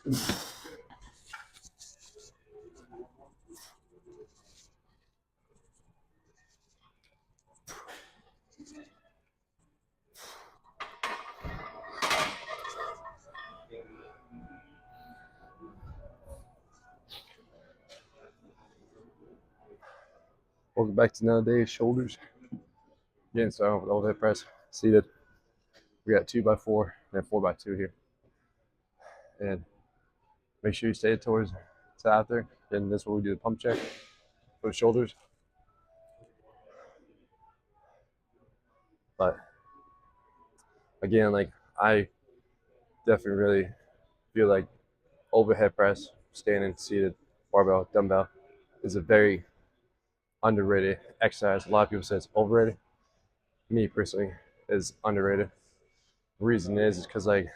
Welcome back to another day of shoulders. Again, starting with overhead press, seated. We got 2x4 and then 4x2 here. And make sure you stay towards to out there. And this is where we do the pump check for the shoulders. But again, like I definitely really feel like overhead press, standing, seated, barbell, dumbbell is a very underrated exercise. A lot of people say it's overrated. Me personally is underrated. The reason is because like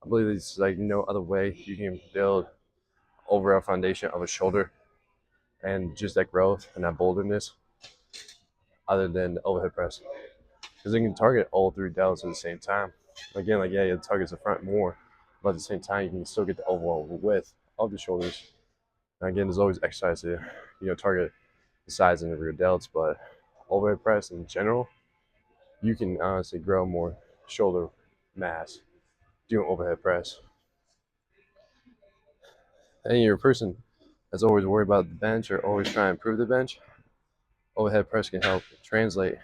I believe there's like no other way you can build overall foundation of a shoulder and just that growth and that bolderness other than the overhead press. Because you can target all three delts at the same time. Again, like yeah, it targets the front more, but at the same time you can still get the overall width of the shoulders. And again, there's always exercise to target the sides and the rear delts, but overhead press in general, you can honestly grow more shoulder mass doing overhead press. And you're a person that's always worried about the bench or always trying to improve the bench, overhead press can help translate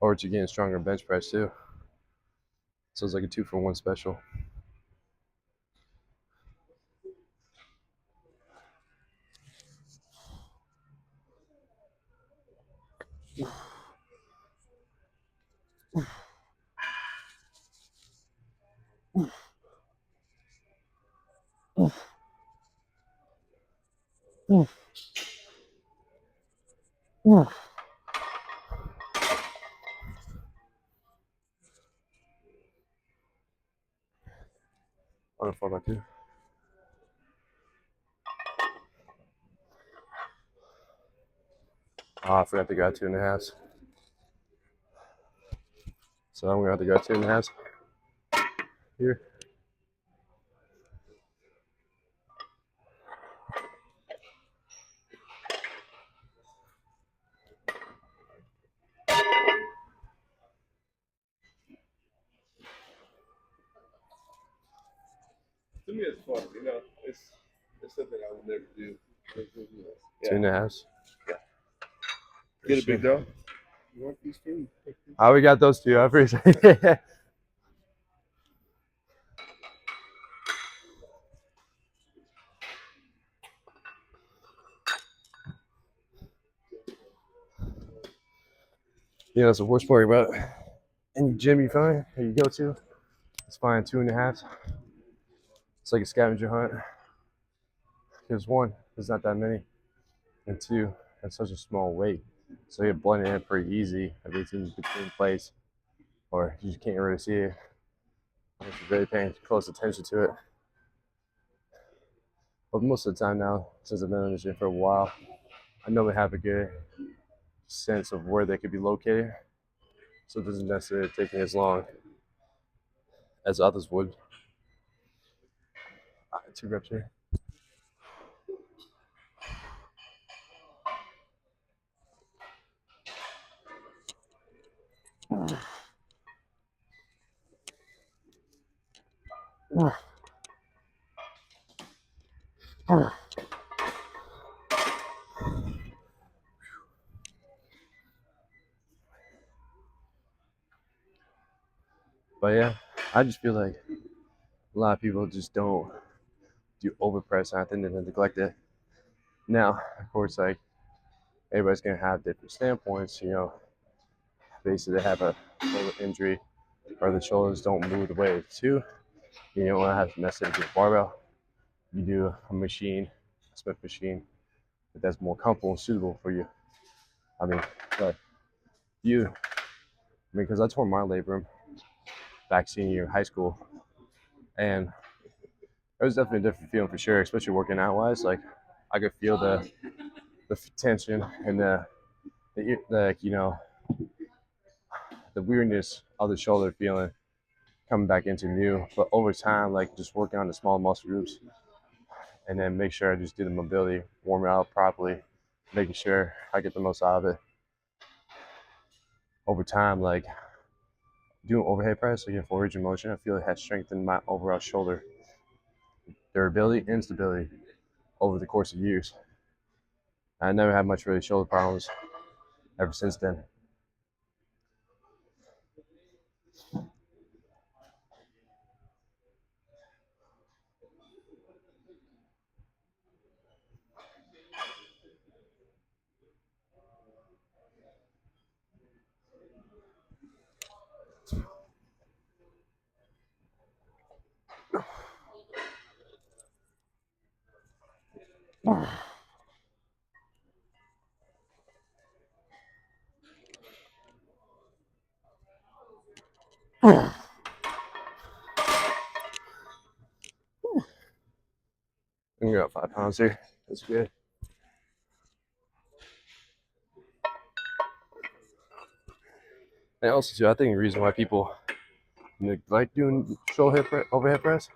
over to getting stronger bench press too. So it's like a 2-for-1 special. On a 4x2. Oh, I forgot to go 2.5s. So I'm gonna have to go 2.5s here. To me, it's fun. It's something I would never do. Yeah. 2.5s. Yeah. Get a big dog. You want these two? Oh, we got those two. I appreciate it. It's the worst part about any gym you find or you go to. It's finding 2.5s. It's like a scavenger hunt. Because one, there's not that many, and two, it's such a small weight, so you blend it in pretty easy. Everything's between place, or you just can't really see it unless you're really paying close attention to it. But most of the time now, since I've been in the gym for a while, I know they have a good sense of where they could be located, so it doesn't necessarily take me as long as others would. 2 reps here. But yeah, I just feel like a lot of people just don't do overpress, and I think they neglect it. Now, of course, like everybody's gonna have different standpoints. Basically, they have a shoulder injury or the shoulders don't move the way it's to. You don't want to have to mess it with your barbell. You do a machine, a Smith machine, that's more comfortable and suitable for you. I mean, but because I tore my labrum back senior year of high school, and it was definitely a different feeling for sure, especially working out wise. Like I could feel the tension and the weirdness of the shoulder feeling coming back into new. But over time, like just working on the small muscle groups, and then make sure I just do the mobility, warm it out properly, making sure I get the most out of it. Over time, like doing overhead press, again, for range of motion, I feel it has strengthened my overall shoulder durability and stability over the course of years. I never had much really shoulder problems ever since then. I'm gonna go 5 pounds here. That's good. And also, too, I think the reason why people neglect doing overhead press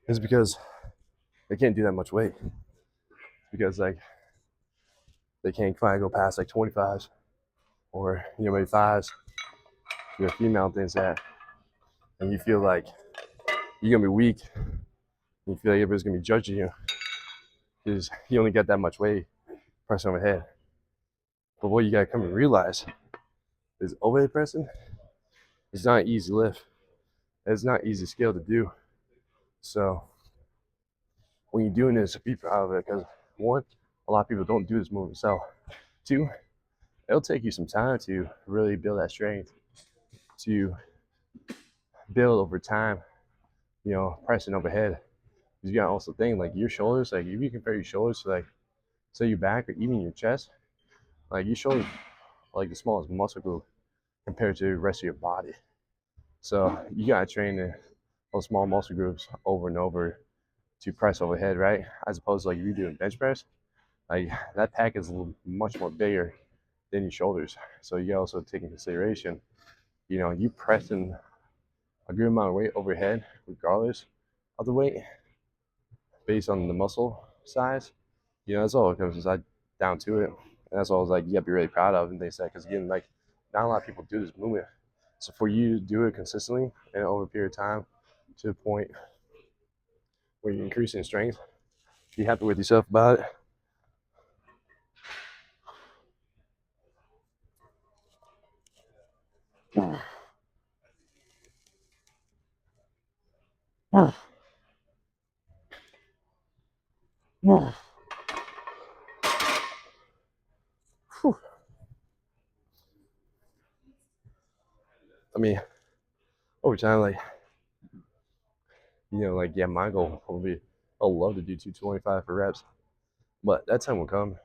is because they can't do that much weight. Because like they can't quite go past like 25s or maybe fives. Female things that, and you feel like you're gonna be weak. You feel like everybody's gonna be judging you because you only got that much weight pressing overhead. But what you gotta come and realize is overhead pressing is not an easy lift. It's not an easy skill to do. So when you're doing this, be proud of it because one, a lot of people don't do this move themselves. Two, it'll take you some time to really build that strength, to build over time, pressing overhead. You gotta also think like your shoulders, like if you compare your shoulders to like say your back or even your chest, like your shoulders are like the smallest muscle group compared to the rest of your body. So you gotta train those small muscle groups over and over to press overhead, right? As opposed to like if you're doing bench press, like that pack is much more bigger than your shoulders. So you gotta also take in consideration, you pressing a good amount of weight overhead, regardless of the weight, based on the muscle size. That's all it comes down to it. And that's all I was like, you gotta be really proud of. And they said, because again, like, not a lot of people do this movement. So for you to do it consistently and over a period of time to the point where you're increasing strength, be happy with yourself about it. I mean, over time, like, like, yeah, my goal will be, I'd love to do 225 for reps, but that time will come.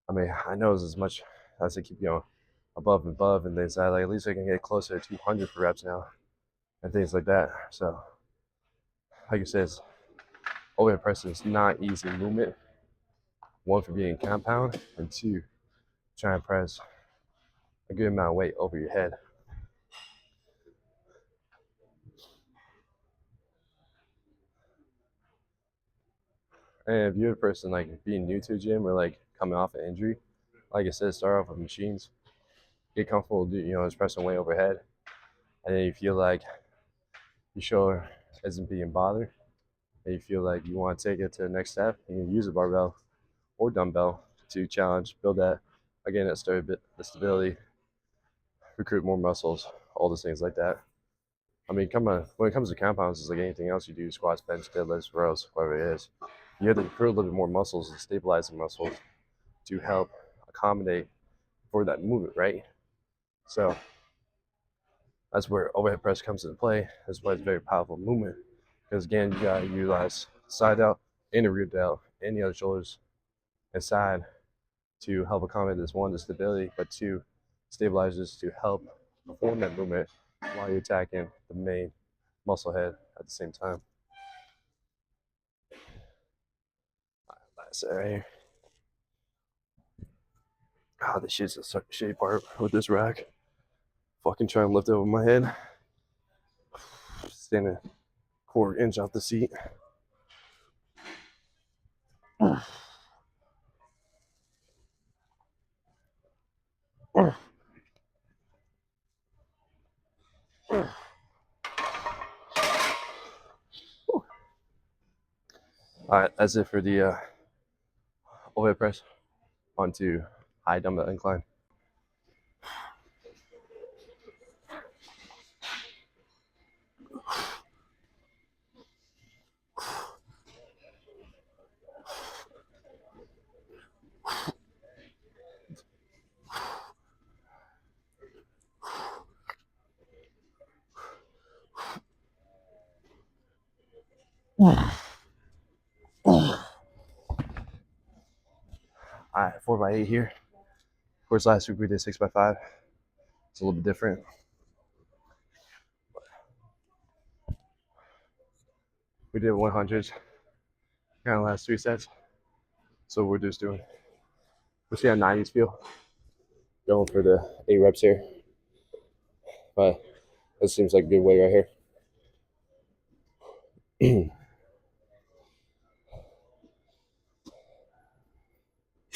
I mean, I know it's as much as I keep, above and above, and they say, like, at least I can get closer to 200 for reps now and things like that. So, like I said, overhead press is not easy movement. One, for being compound, and two, trying to press a good amount of weight over your head. And if you're a person like being new to the gym or like coming off an injury, like I said, start off with machines, get comfortable, just pressing weight overhead, and then you feel like your shoulder isn't being bothered, and you feel like you want to take it to the next step, you can use a barbell or dumbbell to challenge, build that again, the stability, recruit more muscles, all those things like that. I mean, when it comes to compounds, it's like anything else you do: squats, bench, deadlifts, rows, whatever it is. You have to recruit a little bit more muscles and stabilize the muscles to help accommodate for that movement, right? So that's where overhead press comes into play. That's why it's a very powerful movement. Because again, you gotta utilize side out and the rear delt and the other shoulders and side to help accommodate this one, the stability, but two, stabilizers to help perform that movement while you're attacking the main muscle head at the same time. That's it right here. God, this shit's a shitty part with this rack. Fucking trying to lift it over my head. standing a quarter inch off the seat. All right, that's it for the overhead press. On to high dumbbell incline. All right, 4x8 here. Of course, last week we did 6x5. It's a little bit different. We did 100s, kind of last 3 sets. So we're just doing, we'll see how 90s feel. Going for the 8 reps here. But this seems like a good way right here.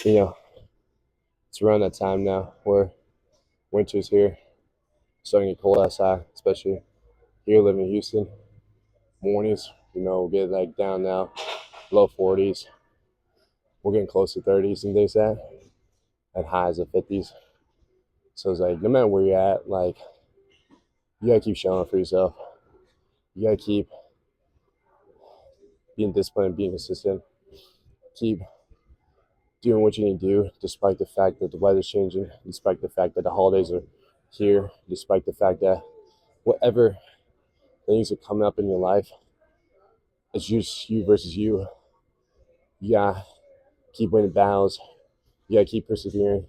You know, it's around that time now where winter's here. Starting to get cold outside, especially here living in Houston. Mornings, we'll get like down now, low 40s. We're getting close to 30s and things like that, at highs of 50s. So it's like, no matter where you're at, like, you gotta keep showing up for yourself. You gotta keep being disciplined, being consistent. Keep doing what you need to do, despite the fact that the weather's changing, despite the fact that the holidays are here, despite the fact that whatever things are coming up in your life, it's just you versus you. You gotta keep winning battles. You gotta keep persevering.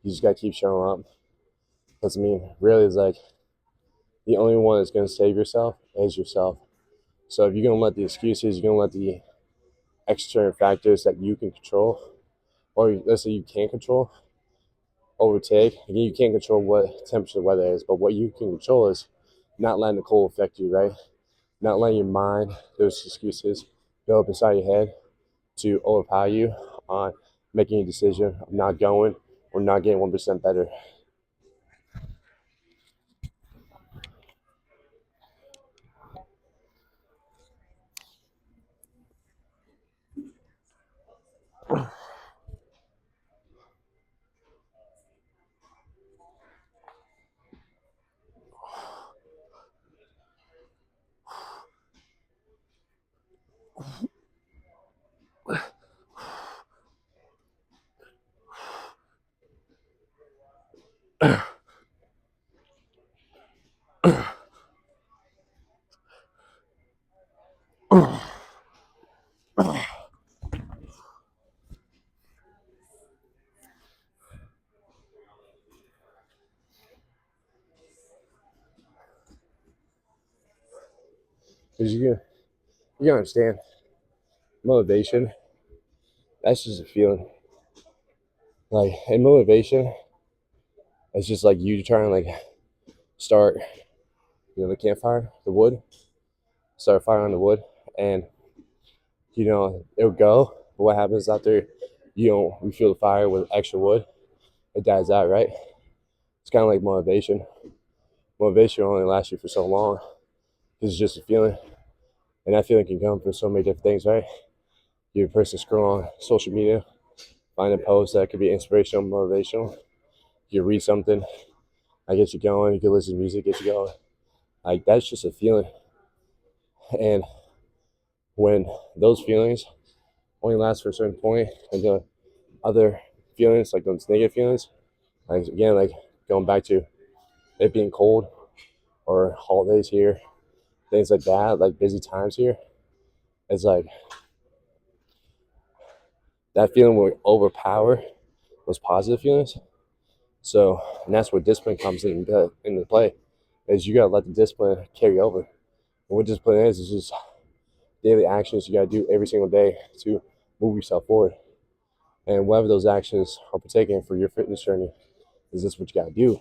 You just gotta keep showing up. Because, really, it's like the only one that's gonna save yourself is yourself. So if you're gonna let the excuses, you're gonna let the external factors that you can control, or let's say you can't control, overtake. Again, you can't control what temperature the weather is, but what you can control is not letting the cold affect you, right? Not letting your mind, those excuses, go up inside your head to overpower you on making a decision of not going or not getting 1% better. Because you understand, motivation, that's just a feeling. Like, and motivation, it's just like you trying to like start, the campfire, the wood, start fire on the wood, and it'll go. But what happens after you refuel the fire with extra wood? It dies out, right? It's kind of like motivation. Motivation only lasts you for so long because it's just a feeling, and that feeling can come from so many different things, right? You're a person scroll on social media, find a post that could be inspirational, motivational. You read something, that gets you going. You can listen to music, get you going. Like, that's just a feeling, and when those feelings only last for a certain point, and the other feelings, like those negative feelings, like again, like going back to it being cold or holidays here, things like that, like busy times here, it's like that feeling will overpower those positive feelings. So, and that's where discipline comes into play, is you gotta let the discipline carry over. And what discipline is just daily actions you gotta do every single day to move yourself forward. And whatever those actions are partaking for your fitness journey, is this what you gotta do?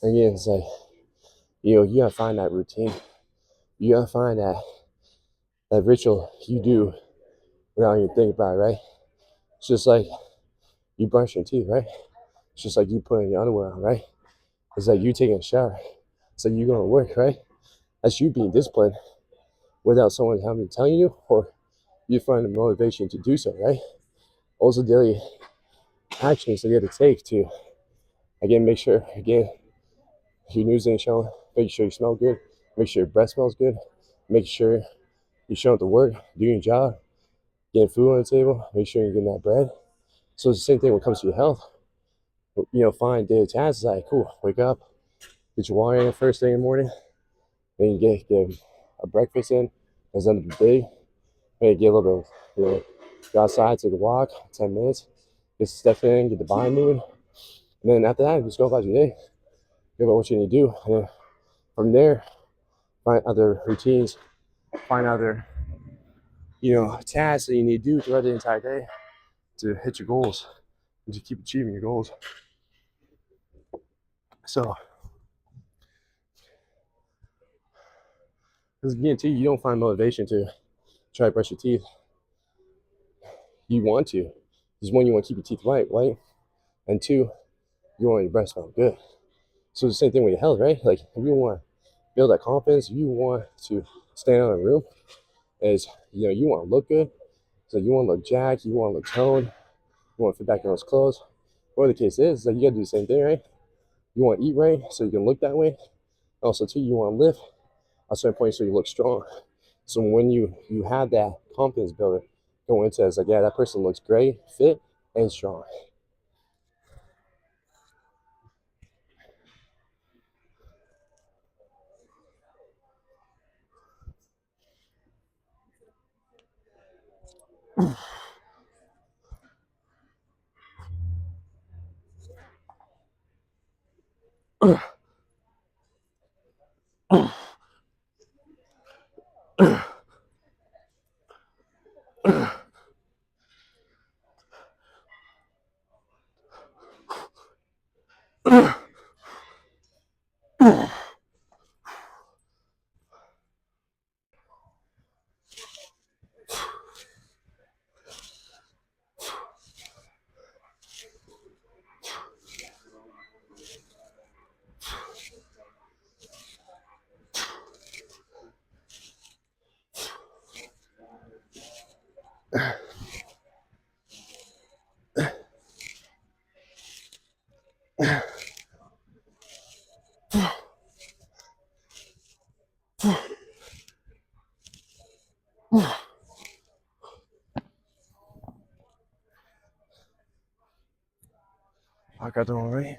Again, it's like, you gotta find that routine. You gotta find that ritual you do without even thinking about it, right? It's just like you brush your teeth, right? It's just like you putting your underwear on, right? It's like you taking a shower. It's like you going to work, right? That's you being disciplined without someone having to tell you, or you find the motivation to do so, right? Also, daily actions that you have to take to, again, make sure, again, your news ain't showing, make sure you smell good, make sure your breath smells good, make sure you're showing up to work, doing your job, getting food on the table, make sure you're getting that bread. So it's the same thing when it comes to your health. Find daily tasks like, cool, wake up, get your water in first thing in the morning, then you get a breakfast in, as end of the day, maybe get a little bit, go outside, take a walk, 10 minutes, get some steps in, get the body moving, and then after that, just go about your day, go about what you need to do, and then from there, find other routines, find other, tasks that you need to do throughout the entire day to hit your goals and to keep achieving your goals. So, because again, too, you don't find motivation to try to brush your teeth. You want to. Because one, you want to keep your teeth white, and two, you want your breath to smell good. So it's the same thing with your health, right? Like, if you want to build that confidence, you want to stand out in a room, is, you want to look good. So you want to look jacked, you want to look toned, you want to fit back in those clothes. Whatever the case is, like, you got to do the same thing, right? You want to eat right so you can look that way. Also, too, you want to lift a certain point so you look strong. So when you have that confidence builder going into it, it's like, yeah, that person looks great, fit, and strong. I got the one right.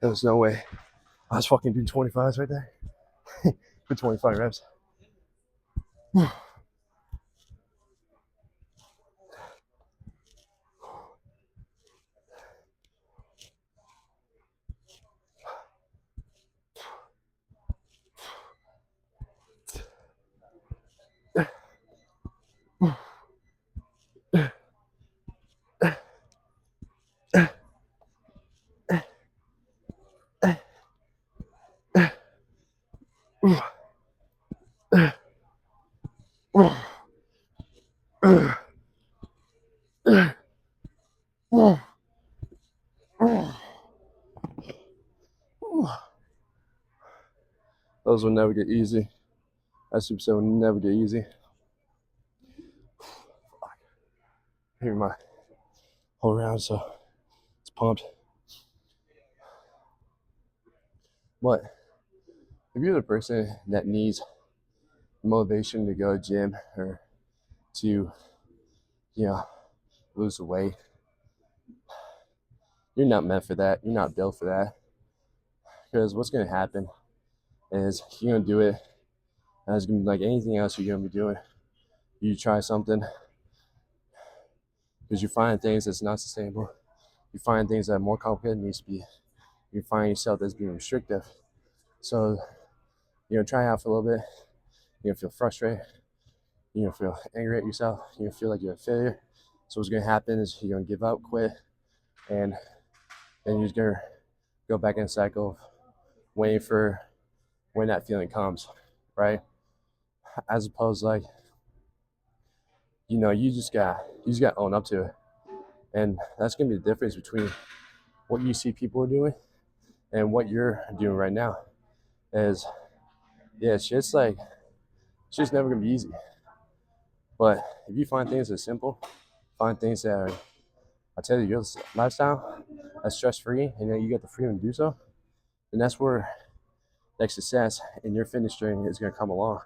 There's no way. I was fucking doing 25s right there. For 25 reps. Those will never get easy. That superset will never get easy. Here my whole round, so it's pumped. But if you're the person that needs motivation to go to gym or to, you know, lose the weight. You're not meant for that. You're not built for that. Because what's going to happen is you're going to do it, and it's going to be like anything else you're going to be doing. You try something because you find things that's not sustainable. You find things that are more complicated than it needs to be. You find yourself that's being restrictive. So, try out for a little bit. You're going to feel frustrated. You're going to feel angry at yourself. You're going to feel like you're a failure. So what's going to happen is you're going to give up, quit, and then you're just going to go back in a cycle of waiting for when that feeling comes, right? As opposed to like, you just got to own up to it. And that's going to be the difference between what you see people doing and what you're doing right now. Is, yeah, it's just never going to be easy. But if you find things that are simple, find things that are, I tell you, your lifestyle that's stress free, and then you get the freedom to do so, then that's where like success in your fitness journey is going to come along.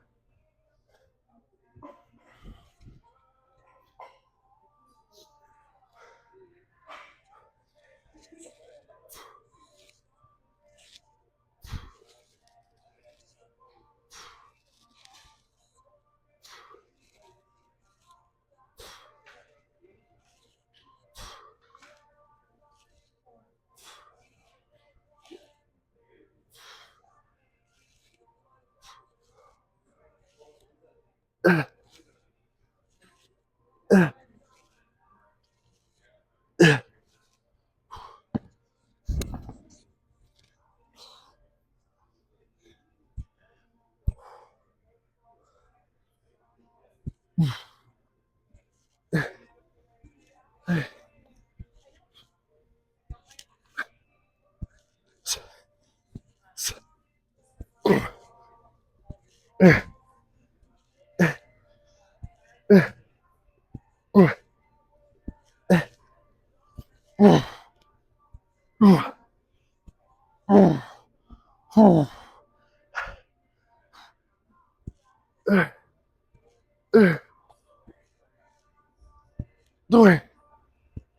Three,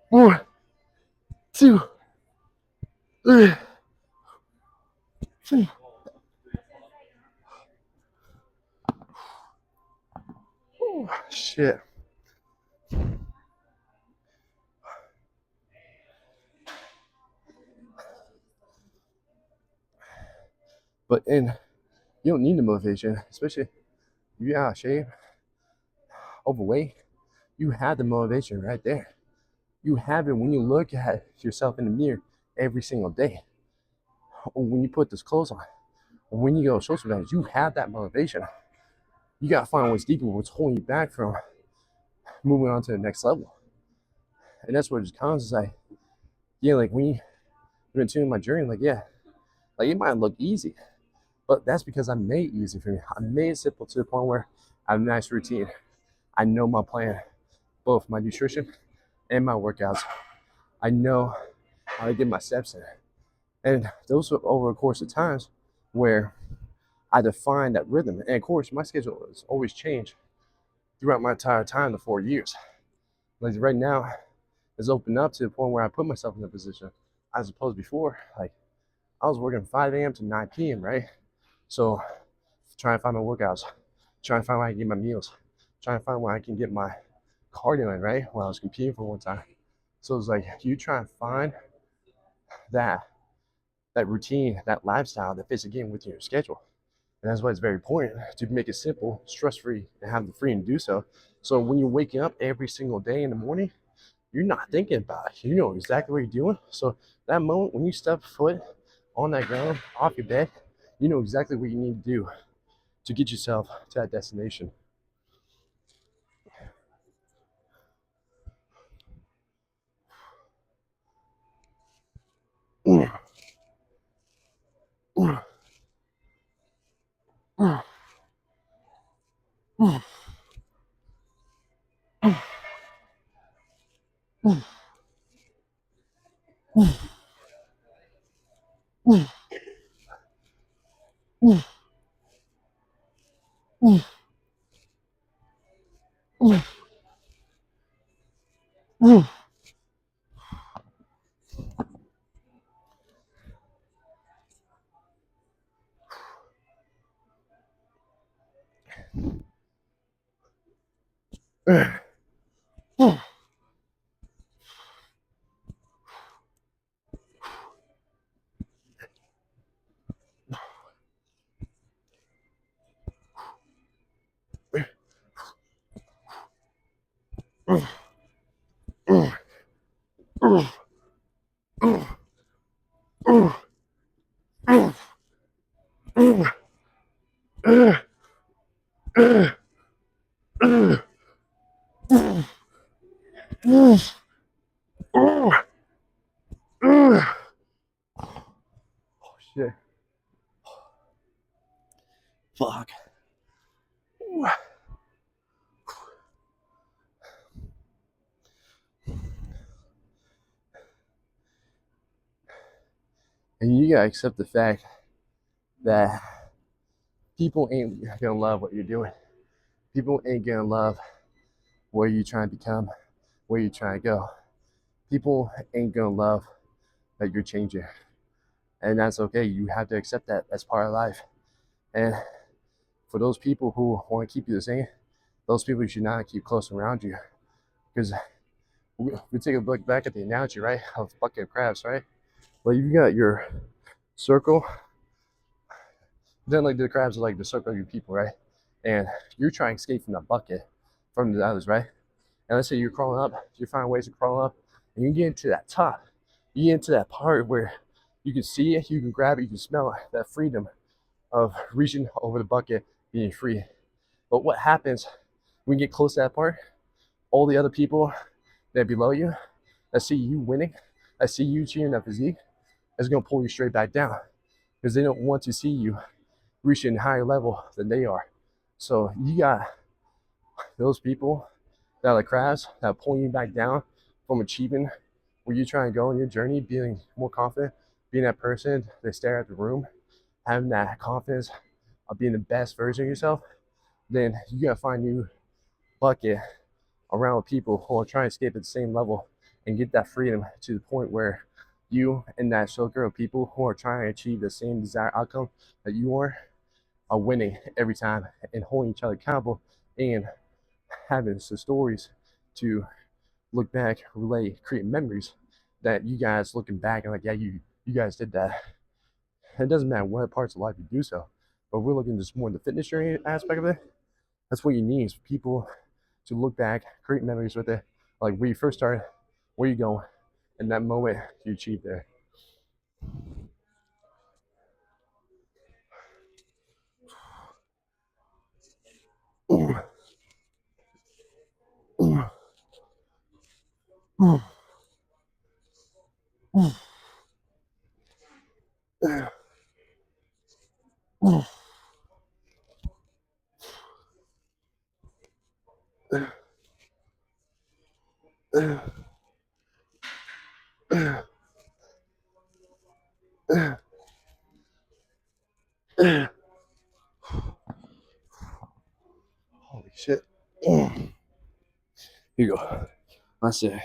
one, two, three, four. Oh, shit. You don't need the motivation, especially if you're out of shape, overweight. You have the motivation right there. You have it when you look at yourself in the mirror every single day, or when you put those clothes on, or when you go social events. You have that motivation. You gotta find what's deeper, what's holding you back from moving on to the next level. And that's what it comes. Is like, yeah, like when you've been tuning my journey, like, yeah, like it might look easy, but that's because I made it easy for me. I made it simple to the point where I have a nice routine. I know my plan, both my nutrition and my workouts. I know how to get my steps in. And those are over a course of times where I define that rhythm. And of course, my schedule has always changed throughout my entire time, the 4 years. Like right now, it's opened up to the point where I put myself in a position, as opposed before, like I was working 5 a.m. to 9 p.m., right? So trying to find my workouts, trying to find where I can get my meals, trying to find where I can get my cardio in, right? While I was competing for one time. So it's like you try and find that that routine, that lifestyle that fits again with your schedule. And that's why it's very important to make it simple, stress-free, and have the freedom to do so. So when you're waking up every single day in the morning, you're not thinking about it. You know exactly what you're doing. So that moment when you step foot on that ground, off your bed, you know exactly what you need to do to get yourself to that destination. Shit. Fuck. And you gotta accept the fact that people ain't gonna love what you're doing. People ain't gonna love where you're trying to become, where you're trying to go. People ain't gonna love that you're changing. And that's okay. You have to accept that. That's part of life. And for those people who want to keep you the same, those people you should not keep close around you. Because we take a look back at the analogy, right, of bucket of crabs, right? Well, you've got your circle, then like the crabs are like the circle of your people, right? And you're trying to escape from that bucket from the others, right? And let's say you're crawling up, you find ways to crawl up, and you get into that top. You get into that part where you can see it, you can grab it, you can smell it, that freedom of reaching over the bucket, being free. But what happens when you get close to that part? All the other people that are below you, that see you winning, that see you cheering that physique, is gonna pull you straight back down because they don't want to see you reaching a higher level than they are. So you got those people that are like crabs that pull you back down from achieving where you're trying to go in your journey, being more confident, being that person that stare at the room, having that confidence of being the best version of yourself. Then you gotta find new bucket around people who are trying to escape at the same level and get that freedom to the point where you and that circle of people who are trying to achieve the same desired outcome that you are winning every time and holding each other accountable and having some stories to look back, relate, create memories that you guys looking back and like, yeah, you guys did that. It doesn't matter what parts of life you do so, but we're looking just more in the fitness journey aspect of it. That's what you need is people to look back, create memories with it, like where you first started, where you going, and that moment you achieved there. Holy shit. Here you go. That's it.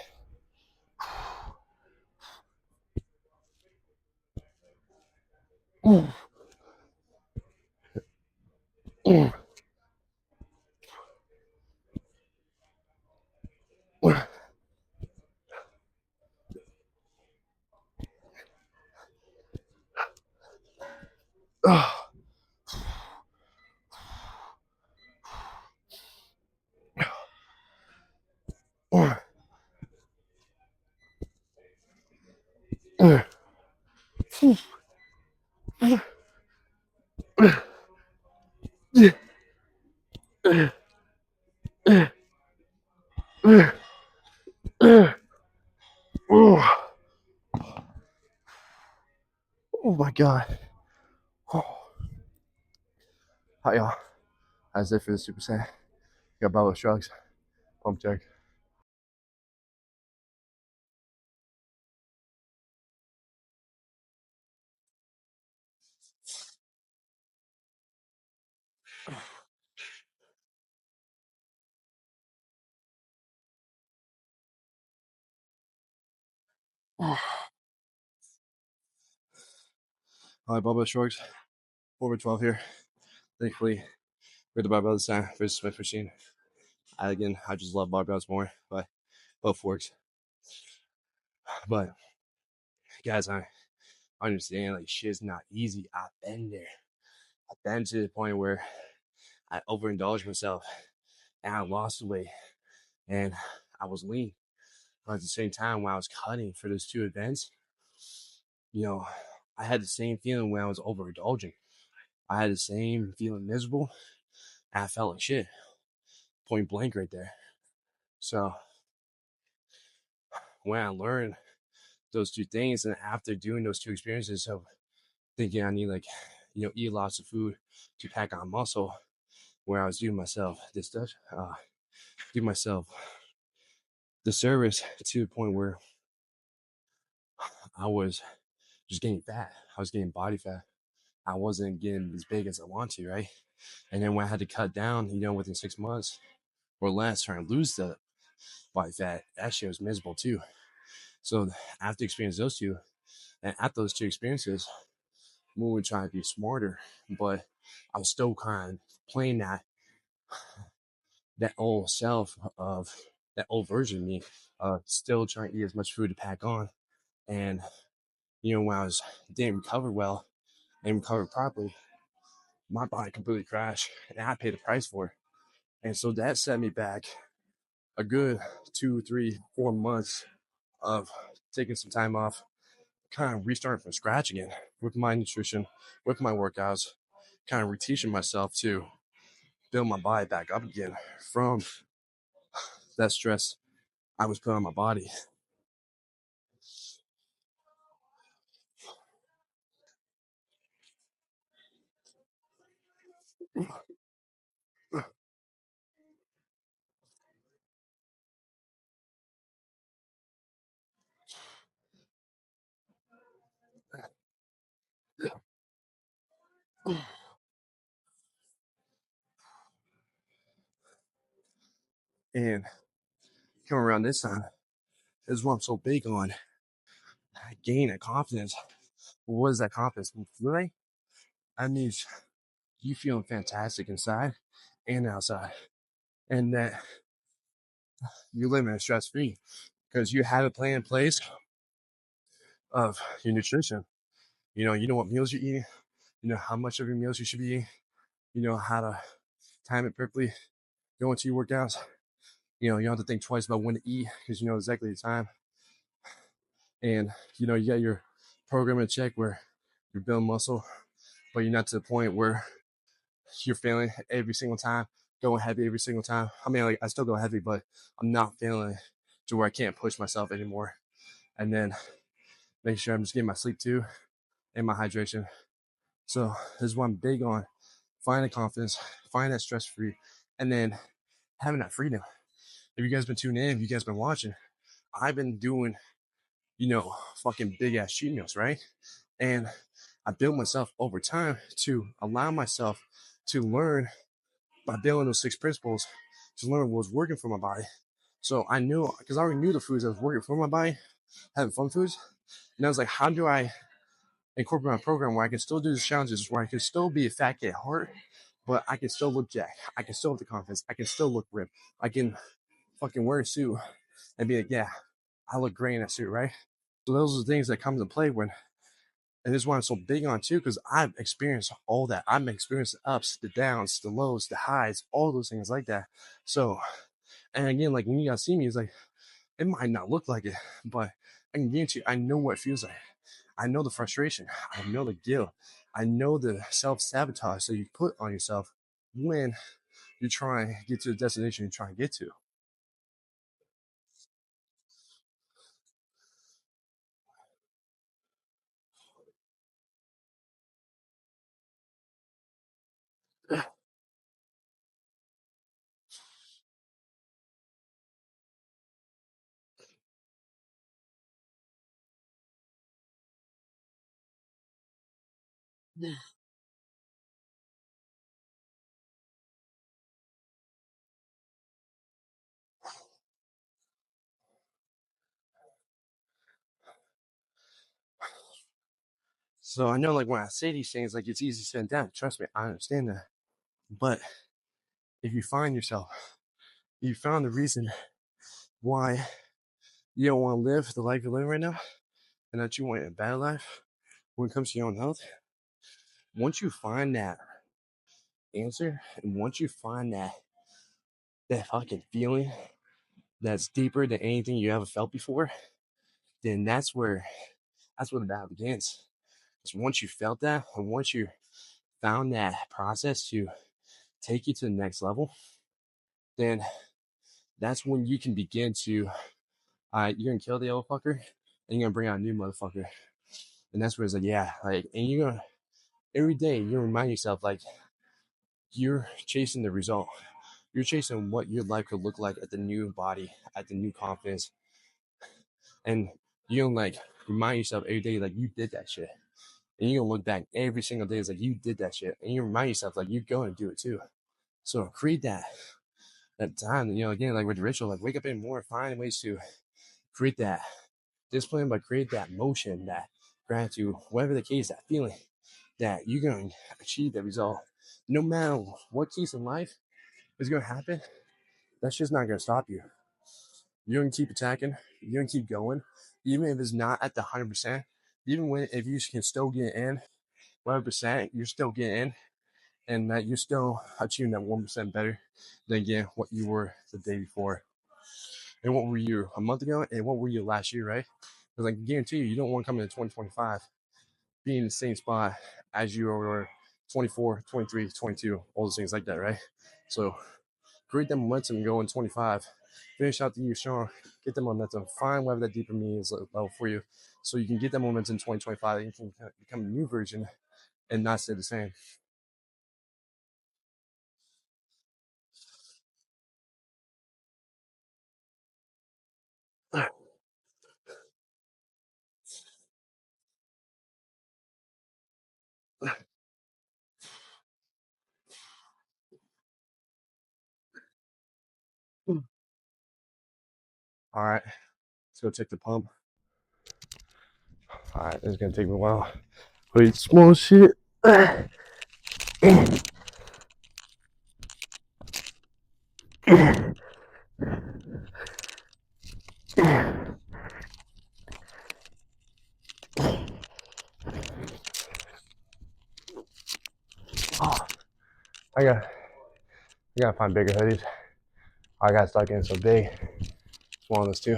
Oh my god. Hi y'all. How's it for the Super Saiyan? Got Bubba Shrugs. Pump check. All right, barbell shrugs, 4 by 12 here. Thankfully, we're the barbell this time versus Smith machine. I just love barbells more, but both works. But guys, I understand like shit's not easy. I've been there. I've been to the point where I overindulged myself and I lost weight and I was lean. But at the same time, when I was cutting for those two events, you know, I had the same feeling when I was overindulging. I had the same feeling miserable. And I felt like shit, point blank right there. So when I learned those two things, and after doing those two experiences of thinking I need like, eat lots of food to pack on muscle, where I was doing myself do myself the service to the point where I was just getting fat. I was getting body fat. I wasn't getting as big as I want to, right? And then when I had to cut down, within 6 months or less, trying to lose the body fat, that shit was miserable too. So after experiencing those two, and at those two experiences, moving trying to be smarter, but I was still kind of playing that old self of that old version of me, still trying to eat as much food to pack on. And when I was didn't recover well and recover properly, my body completely crashed, and I paid the price for it. And so that set me back a good 2, 3, 4 months of taking some time off, kind of restarting from scratch again with my nutrition, with my workouts, kind of reteaching myself to build my body back up again from that stress I was putting on my body. And coming around this time is what I'm so big on. Gain that confidence. What is that confidence? Really? That means you feeling fantastic inside and outside. And that you're living stress free because you have a plan in place of your nutrition. You know what meals you're eating, you know how much of your meals you should be eating, you know how to time it perfectly, go into your workouts. You don't have to think twice about when to eat because you know exactly the time. And you got your program in check where you're building muscle, but you're not to the point where you're failing every single time, going heavy every single time. I mean, like I still go heavy, but I'm not feeling to where I can't push myself anymore. And then make sure I'm just getting my sleep too and my hydration. So this is what I'm big on: finding confidence, finding that stress free, and then having that freedom. If you guys been tuning in, if you guys been watching, I've been doing, fucking big ass cheat meals, right? And I built myself over time to allow myself to learn by building those 6 principles, to learn what was working for my body. So I knew, because I already knew the foods that was working for my body, having fun foods. And I was like, how do I incorporate my program where I can still do the challenges, where I can still be a fat kid at heart, but I can still look jacked. I can still have the confidence. I can still look ripped. I can fucking wear a suit and be like, yeah, I look great in that suit, right? So those are the things that come into play when, and this is why I'm so big on too, because I've experienced all that. I've experienced the ups, the downs, the lows, the highs, all those things like that. So, and again, like when you guys see me, it's like, it might not look like it, but I can guarantee you, I know what it feels like. I know the frustration. I know the guilt. I know the self sabotage that you put on yourself when you're trying to get to the destination you're trying to get to. So I know, like, when I say these things, like, it's easy to sit down. Trust me, I understand that. But if you find yourself, you found the reason why you don't want to live the life you're living right now, and that you want a better life when it comes to your own health, once you find that answer, and once you find that fucking feeling that's deeper than anything you ever felt before, then that's where the battle begins. Because once you felt that, and once you found that process to take you to the next level, then that's when you can begin to you're gonna kill the old fucker and you're gonna bring out a new motherfucker. And that's where it's like, yeah, like, and you're gonna every day you remind yourself, like, you're chasing the result. You're chasing what your life could look like at the new body, at the new confidence. And you don't, like, remind yourself every day, like, you did that shit. And you're gonna look back every single day, it's like, you did that shit. And you remind yourself, like, you're going to do it too. So create that time, again, like with the ritual, like, wake up in the morning, find ways to create that discipline, but create that motion, that gratitude, whatever the case, that feeling that you're going to achieve that result. No matter what case in life is going to happen, that's just not going to stop you. You're going to keep attacking. You're going to keep going. Even if it's not at the 100%, if you can still get in 100%, you're still getting in, and that you're still achieving that 1% better than, again, what you were the day before. And what were you a month ago, and what were you last year, right? Because I can guarantee you don't want to come into 2025 being in the same spot as you were 24, 23, 22, all those things like that, right? So create that momentum and go in 25. Finish out the year strong. Get that momentum. Find whatever that deeper meaning is level for you, so you can get that momentum in 2025 and you can become a new version and not stay the same. All right, let's go check the pump. All right, this is gonna take me a while. Wait, small shit. Oh, I got, I gotta find bigger hoodies. I got stuck in so big. It's one of those two.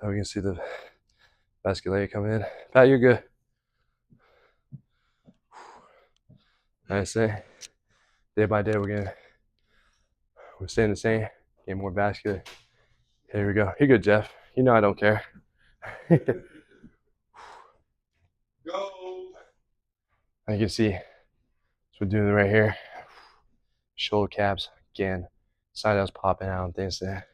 Now we can see the vascular coming in. Pat, you're good. I say, day by day we're staying the same, getting more vascular. Here we go. You're good, Jeff. You know I don't care. Go. You can see, so we're doing it right here. Shoulder caps again. Side that was popping out and things there.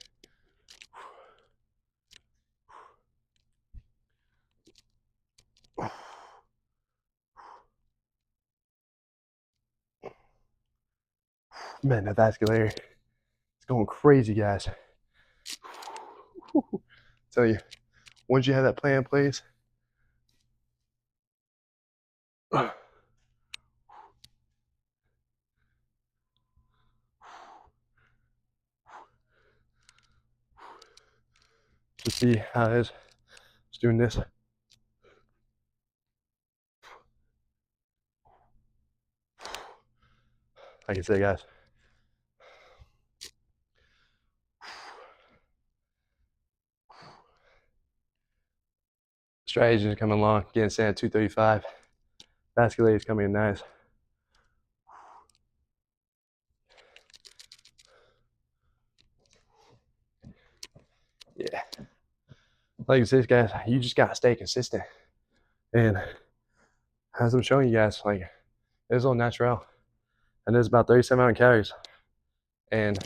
Man, that vascular is going crazy, guys. Tell you, once you have that plan in place, to see how it is, just doing this. Like I say, guys, strategies are coming along. Getting sand at 235. Vascular is coming in nice. Yeah. Like I said, guys, you just gotta stay consistent. And as I'm showing you guys, like, it's all natural. And it's about 3700 calories. And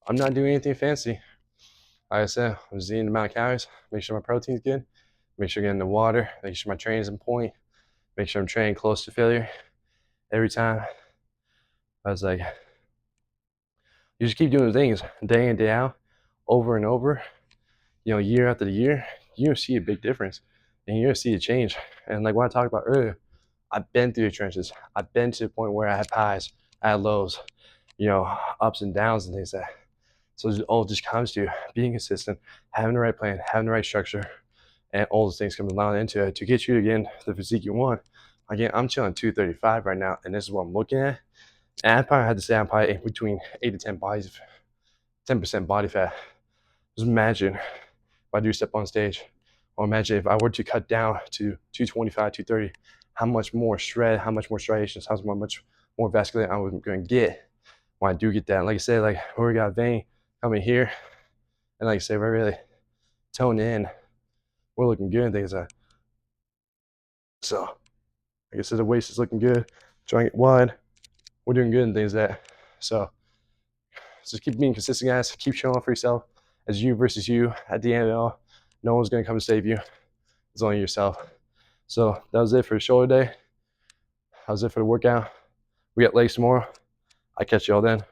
I'm not doing anything fancy. Like I said, I'm just eating the amount of calories, make sure my protein's good, make sure I'm getting the water, make sure my training's in point, make sure I'm training close to failure every time. I was like, you just keep doing the things day in, day out, over and over, year after year, you're gonna see a big difference. and you're gonna see a change. And like what I talked about earlier, I've been through the trenches. I've been to the point where I had highs, I had lows, ups and downs and things like that. So it all just comes to being consistent, having the right plan, having the right structure, and all those things come along into it to get you again the physique you want. Again, I'm chilling 235 right now, and this is what I'm looking at. And I probably had to say I'm probably between 8 to 10 bodies, 10% body fat. Just imagine if I do step on stage, or imagine if I were to cut down to 225, 230, how much more shred, how much more striations, how much more vascular I'm going to get when I do get that. And like I said, like where we got a vein coming here, and like I said, we're really toned in. We're looking good and things like that. So, like I said, the waist is looking good, drawing it wide. We're doing good and things like that. So, just keep being consistent, guys. Keep showing up for yourself as you versus you. At the end of it all, no one's going to come to save you. It's only yourself. So, that was it for the shoulder day. That was it for the workout. We got legs tomorrow. I'll catch y'all then.